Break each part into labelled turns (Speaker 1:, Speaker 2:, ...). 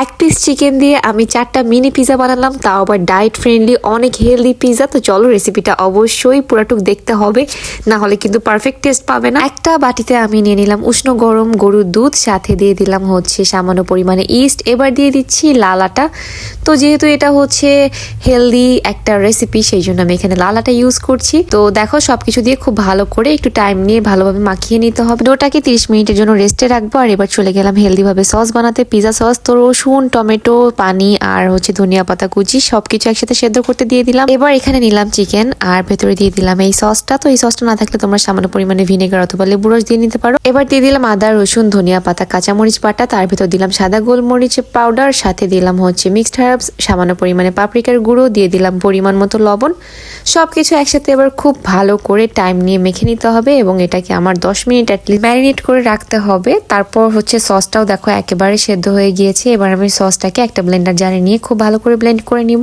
Speaker 1: এক piece chicken দিয়ে আমি 4টা মিনি পিজা বানালাম, তাও আবার ডায়েট ফ্রেন্ডলি, অনেক হেলদি পিজা। তো চলো রেসিপিটা অবশ্যই পুরাটুক দেখতে হবে, না হলে কিন্তু পারফেক্ট টেস্ট পাবে না। একটা বাটিতে আমি নিয়ে নিলাম উষ্ণ গরম গরুর দুধ, সাথে দিয়ে দিলাম হচ্ছে সামান্য পরিমাণে ইস্ট, এবার দিয়ে দিচ্ছি লাল আটা। তো যেহেতু এটা হচ্ছে হেলদি একটা রেসিপি, সেই জন্য আমি এখানে লাল আটা ইউজ করছি। তো দেখো সবকিছু দিয়ে খুব ভালো করে একটু টাইম নিয়ে ভালোভাবে মাখিয়ে নিতে হবে। ডোটাকে 30 মিনিটের জন্য রেস্টে রাখবো। আর এবার চলে গেলাম হেলদি ভাবে সস বানাতে, পিজা সস। তো রসুন, টমেটো, পানি আর হচ্ছে ধনিয়া পাতা কুচি সবকিছু একসাথে সেদ্ধ করতে দিয়ে দিলাম। এবার এখানে নিলাম চিকেন আর ভেতরে দিয়ে দিলাম এই সসটা। তো এই সসটা না থাকলে তোমরা সামান্য পরিমাণে ভিনেগার অথবা লেবু রস দিয়ে নিতে পারো। এবার দিয়ে দিলাম আদা, রসুন, ধনিয়া পাতা, কাঁচামরিচ বাটা, তার ভেতর দিলাম সাদা গোলমরিচ পাউডার, সাথে দিলাম হচ্ছে মিক্সড হার্বস, সামান্য পরিমাণে পাপরিকার গুঁড়ো, দিয়ে দিলাম পরিমাণ মতো লবণ। সবকিছু একসাথে এবার খুব ভালো করে টাইম নিয়ে মেখে নিতে হবে এবং এটাকে আমার 10 মিনিট অ্যাটলিস্ট ম্যারিনেট করে রাখতে হবে। তারপর হচ্ছে সসটাও দেখো একেবারে সেদ্ধ হয়ে গিয়েছে। এবার আমি সসটাকে একটা ব্লেন্ডার জারে নিয়ে খুব ভালো করে ব্লেন্ড করে নিব।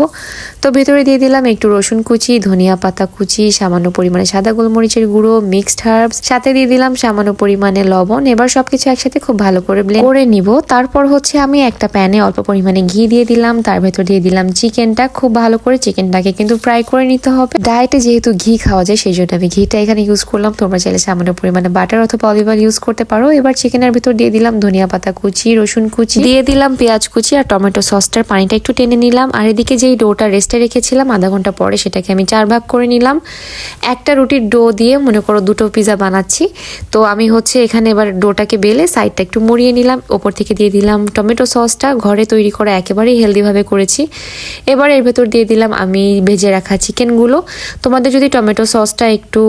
Speaker 1: তো ভেতরে দিয়ে দিলাম একটু রসুন কুচি, ধনিয়া পাতা কুচি, সামান্য পরিমাণে সাদা গোলমরিচের গুঁড়ো, মিক্সড হার্বস, সাথে দিয়ে দিলাম সামান্য পরিমাণে লবণ। এবার সবকিছু একসাথে খুব ভালো করে ব্লেন্ড করে নিব। তারপর হচ্ছে আমি একটা প্যানে অল্প পরিমাণে ঘি দিয়ে দিলাম, তার ভেতর দিয়ে দিলাম চিকেনটা। খুব ভালো করে চিকেনটাকে কিন্তু ফ্রাই করে নিতে হবে। ডায়েটে যেহেতু ঘি খাওয়া যায়, সেই জন্য আমি ঘিটা এখানে ইউজ করলাম। তোমরা চাইলে সামান্য পরিমাণে বাটার অথবা অলিভ অয়েল ইউজ করতে পারো। এবার চিকেনের ভিতর দিয়ে দিলাম ধনিয়া পাতা কুচি, রসুন কুচি, দিয়ে দিলাম পেঁয়াজ কুচি আর টমেটো সসটার পানিটা একটু টেনে নিলাম। আর এদিকে যেই ডোটা রেস্টে রেখেছিলাম আধা ঘন্টা পরে, সেটাকে আমি 4 ভাগ করে নিলাম। একটা রুটির ডো দিয়ে মনে করো 2টো পিজা বানাচ্ছি। তো আমি হচ্ছে এখানে এবার ডোটাকে বেলে সাইডটা একটু মুড়িয়ে নিলাম। ওপর থেকে দিয়ে দিলাম টমেটো সসটা, ঘরে তৈরি করা, একেবারেই হেলদিভাবে করেছি। এবার এর ভেতর দিয়ে দিলাম আমি ভেজে রাখা চিকেনগুলো। তোমাদের যদি টমেটো সসটা একটু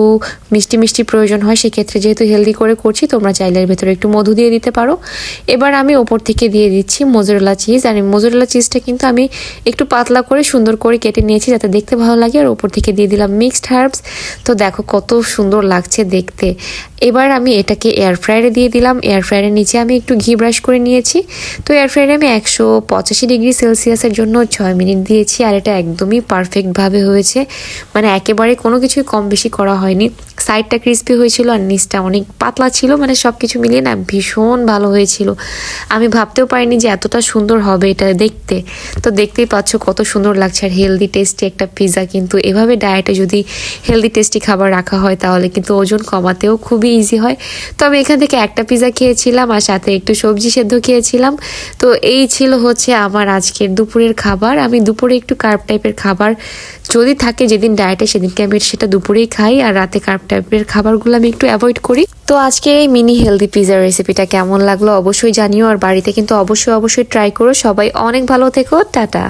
Speaker 1: মিষ্টি মিষ্টি প্রয়োজন হয়, সেক্ষেত্রে যেহেতু হেলদি করে করছি, তোমরা চাইলে এর ভেতরে একটু মধু দিয়ে দিতে পারো। এবার আমি ওপর থেকে দিয়ে দিচ্ছি মোজারেলা চিজ। আর এই মোজারেলা চিজটা কিন্তু আমি একটু পাতলা করে সুন্দর করে কেটে নিয়েছি যাতে দেখতে ভালো লাগে। আর ওপর থেকে দিয়ে দিলাম মিক্সড হার্বস। তো দেখো কত সুন্দর লাগছে দেখতে। এবার আমি এটাকে এয়ার ফ্রায়ারে দিয়ে দিলাম। এয়ার ফ্রায়ারের নিচে আমি একটু ঘি ব্রাশ করে নিয়েছি। তো এয়ার ফ্রায়ারে আমি 185 ডিগ্রি সেলসিয়াসের জন্য 6 মিনিট দিয়েছি। আর এটা একদমই পারফেক্টভাবে হয়েছে, মানে একেবারে কোনো কিছুই কম বেশি করা হয়নি। সাইডটা ক্রিস্পি হয়েছিল আর নিচটা অনেক পাতলা ছিল, মানে সব কিছু মিলিয়ে না ভীষণ ভালো হয়েছিল। আমি ভাবতেও পারিনি যে এতটা সুন্দর হবে এটা দেখতে। তো দেখতেই পাচ্ছ কত সুন্দর লাগছে আর হেলদি টেস্টি একটা পিৎজা। কিন্তু এভাবে ডায়েটে যদি হেলদি টেস্টি খাবার রাখা হয় তাহলে কিন্তু ওজন কমাতেও খুবই ইজি হয়। তো আমি এখান থেকে একটা পিৎজা খেয়েছিলাম আর সাথে একটু সবজি সেদ্ধ খেয়েছিলাম। তো এই ছিল হচ্ছে আমার আজকের দুপুরের খাবার। আমি দুপুরে একটু কার্ব টাইপের খাবার যদি থাকে যেদিন ডায়েটে, সেদিনকে আমি সেটা দুপুরেই খাই। আর রাতে কার্ব টাইপের খাবারগুলো আমি একটু অ্যাভয়েড করি। তো আজকে এই মিনি হেলদি পিৎজা রেসিপিটা কেমন লাগলো অবশ্যই জানিও। আর বাড়িতে কিন্তু অবশ্যই ট্রাই করো। সবাই অনেক ভালো থেকো। টাটা।